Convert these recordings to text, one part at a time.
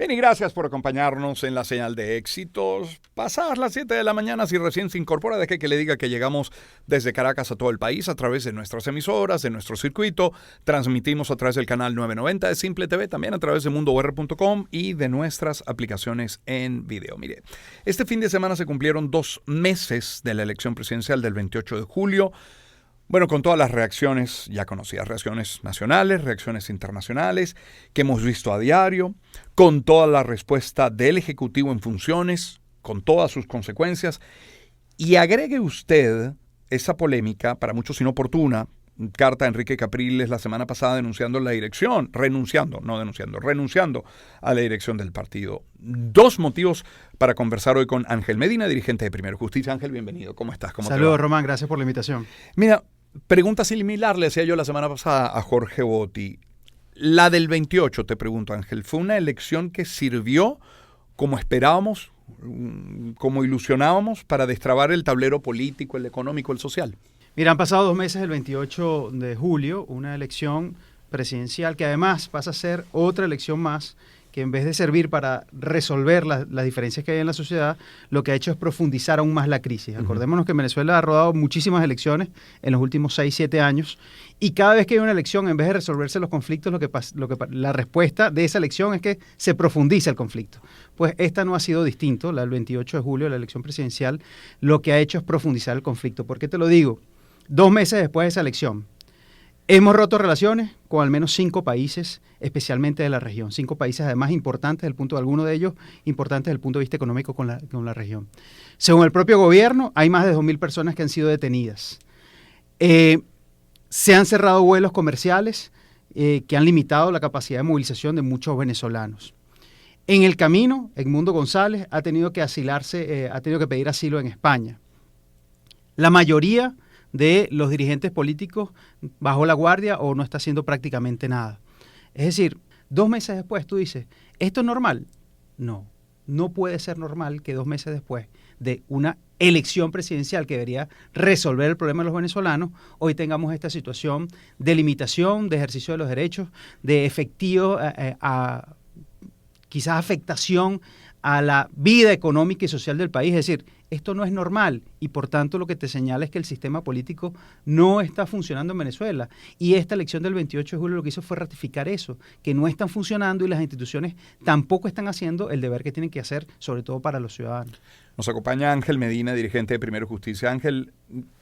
Bien, y gracias por acompañarnos en la señal de éxitos. Pasadas las 7 de la mañana, si recién se incorpora, deje que le diga que llegamos desde Caracas a todo el país a través de nuestras emisoras, de nuestro circuito. Transmitimos a través del canal 990 de Simple TV, también a través de mundour.com y de nuestras aplicaciones en video. Mire, este fin de semana se cumplieron 2 meses de la elección presidencial del 28 de julio. Bueno, con todas las reacciones ya conocidas, reacciones nacionales, reacciones internacionales, que hemos visto a diario, con toda la respuesta del Ejecutivo en funciones, con todas sus consecuencias, y agregue usted esa polémica, para muchos inoportuna, carta de Enrique Capriles la semana pasada denunciando renunciando a la dirección del partido. 2 motivos para conversar hoy con Ángel Medina, dirigente de Primero Justicia. Ángel, bienvenido. ¿Cómo estás? Saludos, Román. Gracias por la invitación. Mira, pregunta similar le hacía yo la semana pasada a Jorge Botti. La del 28, te pregunto, Ángel, ¿fue una elección que sirvió como esperábamos, como ilusionábamos, para destrabar el tablero político, el económico, el social? Mira, han pasado 2 meses, el 28 de julio, una elección presidencial que además pasa a ser otra elección más que en vez de servir para resolver las diferencias que hay en la sociedad, lo que ha hecho es profundizar aún más la crisis. Acordémonos que Venezuela ha rodado muchísimas elecciones en los últimos 6, 7 años, y cada vez que hay una elección, en vez de resolverse los conflictos, la respuesta de esa elección es que se profundiza el conflicto. Pues esta no ha sido distinto, la del 28 de julio, la elección presidencial, lo que ha hecho es profundizar el conflicto. ¿Por qué te lo digo? 2 meses después de esa elección, hemos roto relaciones con al menos 5 países, especialmente de la región. 5 países además importantes, algunos de ellos importantes desde el punto de vista económico con la región. Según el propio gobierno, hay más de 2.000 personas que han sido detenidas. Se han cerrado vuelos comerciales que han limitado la capacidad de movilización de muchos venezolanos. En el camino, Edmundo González ha tenido que pedir asilo en España. La mayoría de los dirigentes políticos bajó la guardia o no está haciendo prácticamente nada. Es decir, 2 meses después tú dices, ¿esto es normal? No, no puede ser normal que 2 meses después de una elección presidencial que debería resolver el problema de los venezolanos, hoy tengamos esta situación de limitación, de ejercicio de los derechos, de quizás afectación a la vida económica y social del país. Es decir, esto no es normal y por tanto lo que te señala es que el sistema político no está funcionando en Venezuela. Y esta elección del 28 de julio lo que hizo fue ratificar eso, que no están funcionando y las instituciones tampoco están haciendo el deber que tienen que hacer, sobre todo para los ciudadanos. Nos acompaña Ángel Medina, dirigente de Primero Justicia. Ángel,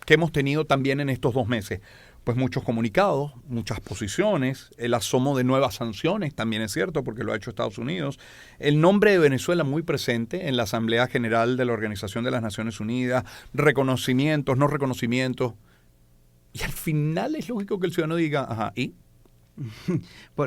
¿qué hemos tenido también en estos 2 meses? Pues muchos comunicados, muchas posiciones, el asomo de nuevas sanciones, también es cierto, porque lo ha hecho Estados Unidos. El nombre de Venezuela muy presente en la Asamblea General de la Organización de las Naciones Unidas, reconocimientos, no reconocimientos. Y al final es lógico que el ciudadano diga, ajá, ¿y?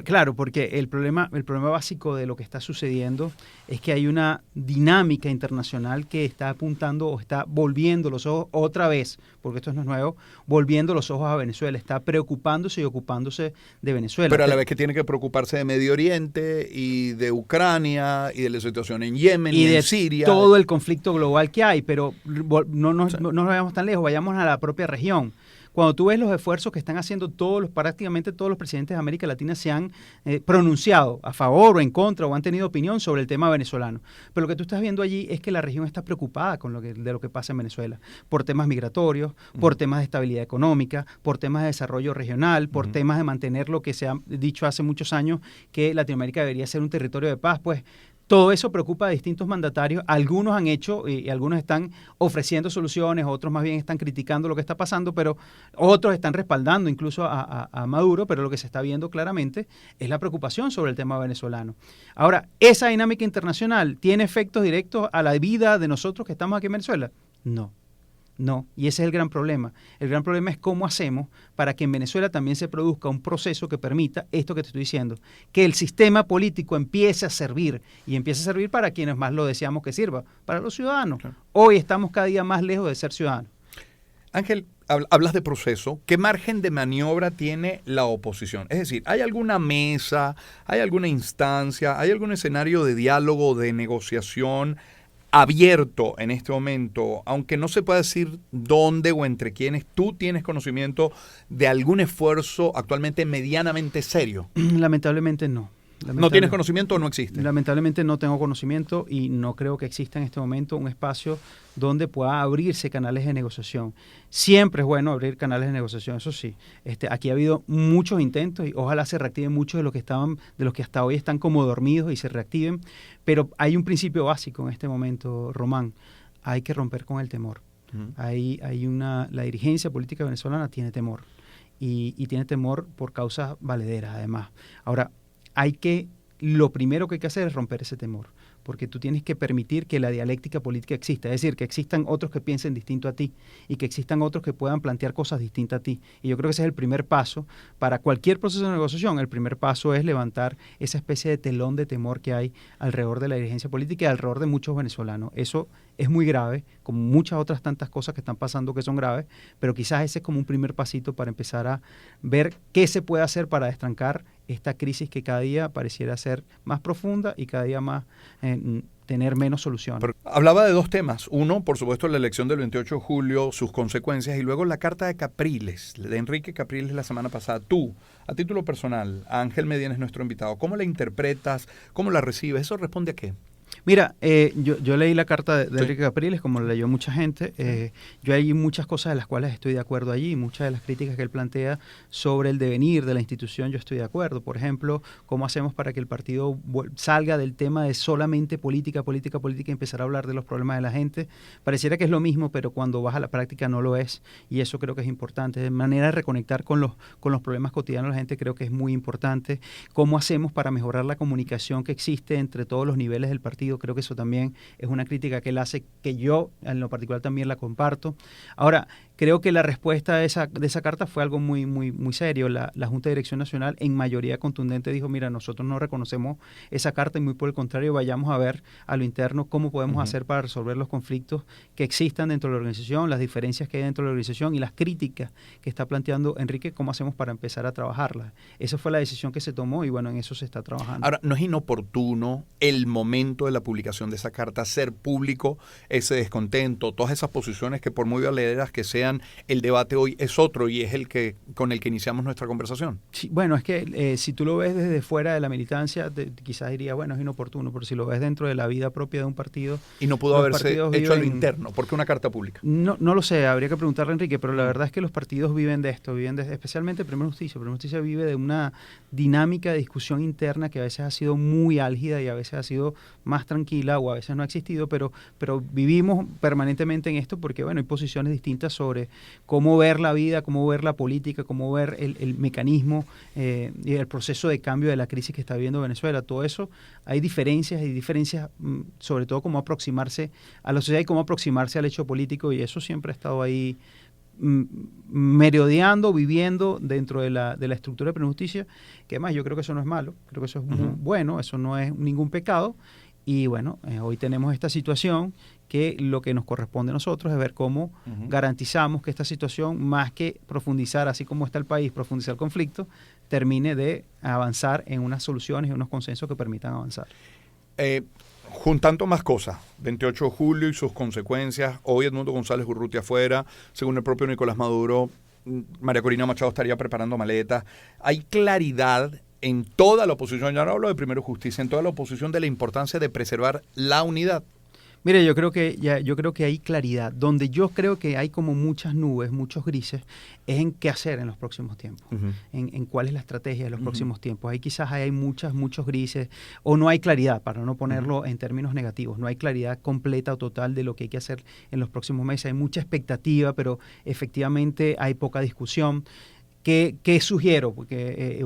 Claro, porque el problema básico de lo que está sucediendo es que hay una dinámica internacional que está apuntando o está volviendo los ojos otra vez, porque esto no es nuevo, volviendo los ojos a Venezuela, está preocupándose y ocupándose de Venezuela. Pero a la vez que tiene que preocuparse de Medio Oriente y de Ucrania y de la situación en Yemen y en Siria. Todo el conflicto global que hay, pero no nos vayamos tan lejos, vayamos a la propia región. Cuando tú ves los esfuerzos que están haciendo prácticamente todos los presidentes de América Latina se han pronunciado a favor o en contra o han tenido opinión sobre el tema venezolano. Pero lo que tú estás viendo allí es que la región está preocupada de lo que pasa en Venezuela, por temas migratorios, por temas de estabilidad económica, por temas de desarrollo regional, por temas de mantener lo que se ha dicho hace muchos años, que Latinoamérica debería ser un territorio de paz. Pues todo eso preocupa a distintos mandatarios. Algunos han hecho y algunos están ofreciendo soluciones, otros más bien están criticando lo que está pasando, pero otros están respaldando incluso a Maduro, pero lo que se está viendo claramente es la preocupación sobre el tema venezolano. Ahora, ¿esa dinámica internacional tiene efectos directos a la vida de nosotros que estamos aquí en Venezuela? No, y ese es el gran problema. El gran problema es cómo hacemos para que en Venezuela también se produzca un proceso que permita esto que te estoy diciendo, que el sistema político empiece a servir, y empiece a servir para quienes más lo deseamos que sirva, para los ciudadanos. Claro. Hoy estamos cada día más lejos de ser ciudadanos. Ángel, hablas de proceso. ¿Qué margen de maniobra tiene la oposición? Es decir, ¿hay alguna mesa, hay alguna instancia, hay algún escenario de diálogo, de negociación abierto en este momento, aunque no se pueda decir dónde o entre quiénes? ¿Tú tienes conocimiento de algún esfuerzo actualmente medianamente serio? Lamentablemente no. ¿No tienes conocimiento o no existe? Lamentablemente no tengo conocimiento y no creo que exista en este momento un espacio donde pueda abrirse canales de negociación. Siempre es bueno abrir canales de negociación, eso sí. Aquí ha habido muchos intentos y ojalá se reactiven muchos de los que hasta hoy están como dormidos y se reactiven, pero hay un principio básico en este momento, Román. Hay que romper con el temor. La dirigencia política venezolana tiene temor y tiene temor por causas valederas además. Ahora, lo primero que hay que hacer es romper ese temor, porque tú tienes que permitir que la dialéctica política exista, es decir, que existan otros que piensen distinto a ti y que existan otros que puedan plantear cosas distintas a ti. Y yo creo que ese es el primer paso para cualquier proceso de negociación. El primer paso es levantar esa especie de telón de temor que hay alrededor de la dirigencia política y alrededor de muchos venezolanos. Eso es muy grave, como muchas otras tantas cosas que están pasando que son graves, pero quizás ese es como un primer pasito para empezar a ver qué se puede hacer para destrancar esta crisis que cada día pareciera ser más profunda y cada día más tener menos soluciones. Pero hablaba de dos temas. Uno, por supuesto, la elección del 28 de julio, sus consecuencias, y luego la carta de Capriles, de Enrique Capriles la semana pasada. Tú, a título personal, Ángel Medina es nuestro invitado. ¿Cómo la interpretas? ¿Cómo la recibes? ¿Eso responde a qué? Mira, yo leí la carta de Enrique Capriles, como la leyó mucha gente. Yo hay muchas cosas de las cuales estoy de acuerdo allí, muchas de las críticas que él plantea sobre el devenir de la institución yo estoy de acuerdo. Por ejemplo, cómo hacemos para que el partido salga del tema de solamente política y empezar a hablar de los problemas de la gente. Pareciera que es lo mismo, pero cuando vas a la práctica no lo es, y eso creo que es importante. De manera de reconectar con los problemas cotidianos de la gente creo que es muy importante. Cómo hacemos para mejorar la comunicación que existe entre todos los niveles del partido. Creo que eso también es una crítica que él hace, que yo en lo particular también la comparto. Ahora, creo que la respuesta de esa carta fue algo muy, muy, muy serio. La Junta de Dirección Nacional en mayoría contundente dijo, mira, nosotros no reconocemos esa carta y muy por el contrario, vayamos a ver a lo interno cómo podemos hacer para resolver los conflictos que existan dentro de la organización, las diferencias que hay dentro de la organización y las críticas que está planteando Enrique, cómo hacemos para empezar a trabajarlas. Esa fue la decisión que se tomó y bueno, en eso se está trabajando. Ahora, ¿no es inoportuno el momento de la publicación de esa carta hacer público ese descontento, todas esas posiciones que por muy valederas que sean, el debate hoy es otro y es el que con el que iniciamos nuestra conversación? Sí, bueno, es que si tú lo ves desde fuera de la militancia, quizás diría, bueno, es inoportuno, pero si lo ves dentro de la vida propia de un partido... Y no pudo haberse hecho a lo interno, ¿por qué una carta pública? No lo sé, habría que preguntarle a Enrique, pero la verdad es que los partidos viven de esto, especialmente Primera Justicia. Primera Justicia vive de una dinámica de discusión interna que a veces ha sido muy álgida y a veces ha sido más tranquila o a veces no ha existido, pero vivimos permanentemente en esto porque, bueno, hay posiciones distintas sobre cómo ver la vida, cómo ver la política, cómo ver el mecanismo y el proceso de cambio de la crisis que está viviendo Venezuela. Todo eso, hay diferencias sobre todo cómo aproximarse a la sociedad y cómo aproximarse al hecho político, y eso siempre ha estado ahí merodeando, viviendo dentro de la estructura de Primera Justicia, que además yo creo que eso no es malo, creo que eso es muy bueno, eso no es ningún pecado. Y bueno, hoy tenemos esta situación que lo que nos corresponde a nosotros es ver cómo garantizamos que esta situación, más que profundizar, así como está el país, profundizar el conflicto, termine de avanzar en unas soluciones y unos consensos que permitan avanzar. Juntando más cosas, 28 de julio y sus consecuencias, hoy Edmundo González Urrutia afuera, según el propio Nicolás Maduro, María Corina Machado estaría preparando maletas. Hay claridad en toda la oposición, ya no hablo de Primero Justicia, en toda la oposición de la importancia de preservar la unidad. Mire, yo creo que hay claridad. Donde yo creo que hay como muchas nubes, muchos grises, es en qué hacer en los próximos tiempos, en cuál es la estrategia de los próximos tiempos. Ahí quizás hay muchos grises, o no hay claridad, para no ponerlo en términos negativos, no hay claridad completa o total de lo que hay que hacer en los próximos meses. Hay mucha expectativa, pero efectivamente hay poca discusión. ¿Qué sugiero? Porque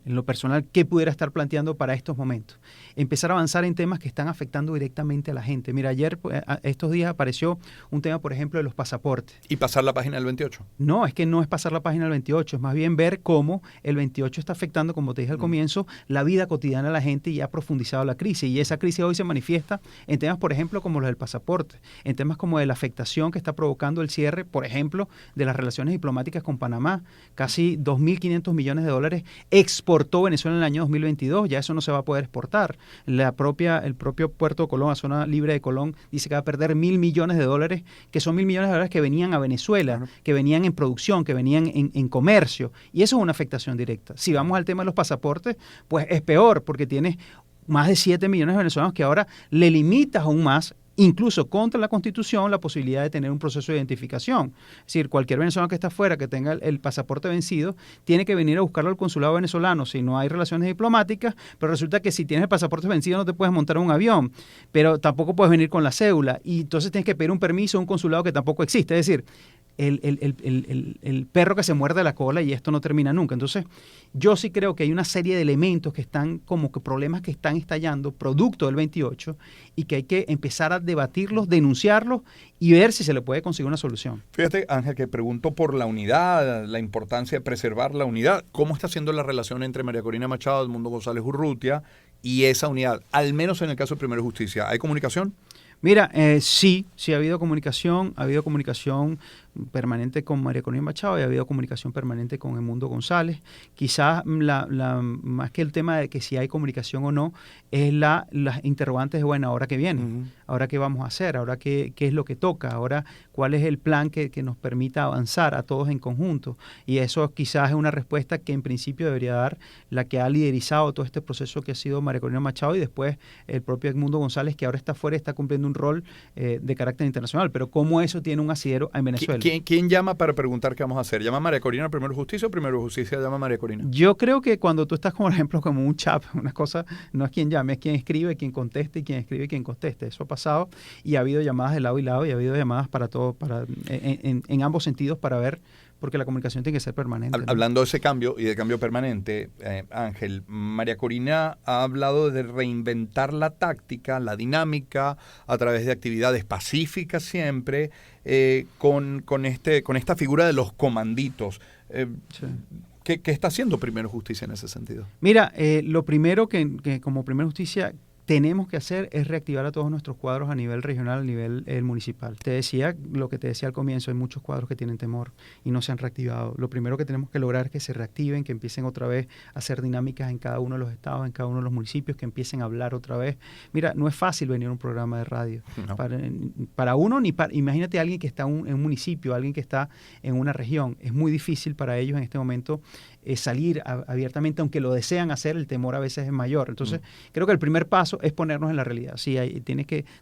en lo personal, ¿qué pudiera estar planteando para estos momentos? Empezar a avanzar en temas que están afectando directamente a la gente. Mira, ayer, estos días apareció un tema, por ejemplo, de los pasaportes. ¿Y pasar la página del 28? No, es que no es pasar la página del 28, es más bien ver cómo el 28 está afectando, como te dije al comienzo, la vida cotidiana de la gente y ha profundizado la crisis. Y esa crisis hoy se manifiesta en temas, por ejemplo, como los del pasaporte, en temas como de la afectación que está provocando el cierre, por ejemplo, de las relaciones diplomáticas con Panamá. Casi $2.500 millones exportados exportó Venezuela en el año 2022, ya eso no se va a poder exportar. El propio puerto de Colón, la zona libre de Colón, dice que va a perder $1.000 millones, que son $1.000 millones que venían a Venezuela, claro, que venían en producción, que venían en comercio, y eso es una afectación directa. Si vamos al tema de los pasaportes, pues es peor, porque tienes más de 7 millones de venezolanos que ahora le limitas aún más, incluso contra la Constitución, la posibilidad de tener un proceso de identificación. Es decir, cualquier venezolano que está afuera, que tenga el pasaporte vencido, tiene que venir a buscarlo al consulado venezolano si no hay relaciones diplomáticas, pero resulta que si tienes el pasaporte vencido no te puedes montar en un avión, pero tampoco puedes venir con la cédula, y entonces tienes que pedir un permiso a un consulado que tampoco existe. Es decir, el perro que se muerde la cola, y esto no termina nunca. Entonces, yo sí creo que hay una serie de elementos que están como que problemas que están estallando producto del 28 y que hay que empezar a debatirlos, denunciarlos y ver si se le puede conseguir una solución. Fíjate, Ángel, que pregunto por la unidad, la importancia de preservar la unidad. ¿Cómo está siendo la relación entre María Corina Machado, Edmundo González Urrutia y esa unidad? Al menos en el caso de Primero Justicia, ¿hay comunicación? Mira, sí ha habido comunicación permanente con María Corina Machado y ha habido comunicación permanente con Edmundo González. Quizás más que el tema de que si hay comunicación o no, es las interrogantes de, bueno, ¿ahora qué viene? Uh-huh. ¿Ahora qué vamos a hacer? ¿Ahora qué es lo que toca? ¿Ahora cuál es el plan que nos permita avanzar a todos en conjunto? Y eso quizás es una respuesta que en principio debería dar la que ha liderizado todo este proceso, que ha sido María Corina Machado, y después el propio Edmundo González, que ahora está fuera y está cumpliendo un rol de carácter internacional. Pero ¿cómo eso tiene un asidero en Venezuela? ¿Quién llama para preguntar qué vamos a hacer? ¿Llama María Corina a Primero Justicia o Primero Justicia llama a María Corina? Yo creo que cuando tú estás, por ejemplo, como un chat, una cosa, no es quien llame, es quien escribe, quien conteste, y quien escribe y quien conteste. Eso ha pasado, y ha habido llamadas de lado y lado, y ha habido llamadas para todo, en ambos sentidos, para ver, porque la comunicación tiene que ser permanente. Hablando de ese cambio y de cambio permanente, Ángel, María Corina ha hablado de reinventar la táctica, la dinámica, a través de actividades pacíficas siempre, con esta figura de los comanditos. Sí. ¿Qué está haciendo Primero Justicia en ese sentido? Mira, lo primero que como Primero Justicia tenemos que hacer es reactivar a todos nuestros cuadros a nivel regional, a nivel municipal. Te decía lo que te decía al comienzo, hay muchos cuadros que tienen temor y no se han reactivado. Lo primero que tenemos que lograr es que se reactiven, que empiecen otra vez a hacer dinámicas en cada uno de los estados, en cada uno de los municipios, que empiecen a hablar otra vez. Mira, no es fácil venir a un programa de radio. No. Para uno, imagínate a alguien que está en un municipio, alguien que está en una región. Es muy difícil para ellos en este momento salir abiertamente, aunque lo desean hacer, el temor a veces es mayor. Entonces, creo que el primer paso es ponernos en la realidad. Sí,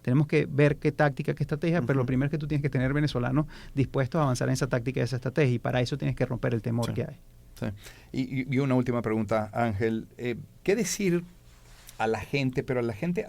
tenemos que ver qué táctica, qué estrategia, pero lo primero es que tú tienes que tener venezolanos dispuestos a avanzar en esa táctica y esa estrategia, y para eso tienes que romper el temor que hay. Sí. Y una última pregunta, Ángel. ¿Qué decir a la gente, pero a la gente,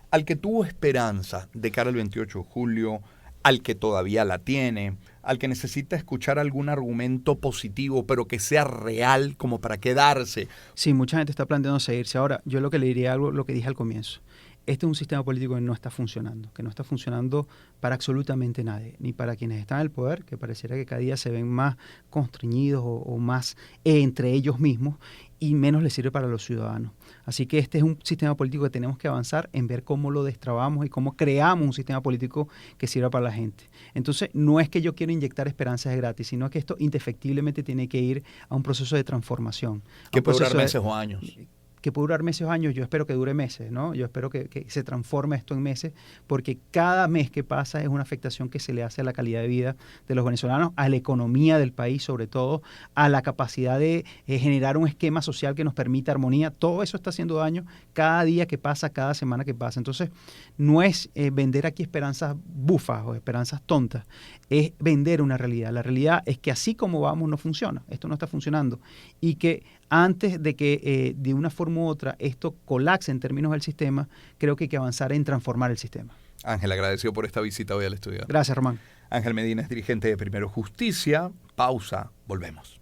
al que tuvo esperanza de cara al 28 de julio, al que todavía la tiene, al que necesita escuchar algún argumento positivo, pero que sea real como para quedarse? Sí, mucha gente está planteándose irse. Ahora, yo lo que le diría algo, lo que dije al comienzo. Este es un sistema político que no está funcionando para absolutamente nadie, ni para quienes están en el poder, que pareciera que cada día se ven más constreñidos o más entre ellos mismos, y menos les sirve para los ciudadanos. Así que este es un sistema político que tenemos que avanzar en ver cómo lo destrabamos y cómo creamos un sistema político que sirva para la gente. Entonces, no es que yo quiero inyectar esperanzas de gratis, sino que esto indefectiblemente tiene que ir a un proceso de transformación. Que puede durar meses o años. Que puede durar meses o años, yo espero que dure meses, ¿no? Yo espero que se transforme esto en meses, porque cada mes que pasa es una afectación que se le hace a la calidad de vida de los venezolanos, a la economía del país sobre todo, a la capacidad de generar un esquema social que nos permita armonía. Todo eso está haciendo daño cada día que pasa, cada semana que pasa. Entonces, no es vender aquí esperanzas bufas o esperanzas tontas, es vender una realidad. La realidad es que así como vamos no funciona, esto no está funcionando, y que antes de que de una forma u otra esto colapse en términos del sistema, creo que hay que avanzar en transformar el sistema. Ángel, agradecido por esta visita hoy al estudio. Gracias, Román. Ángel Medina es dirigente de Primero Justicia. Pausa, volvemos.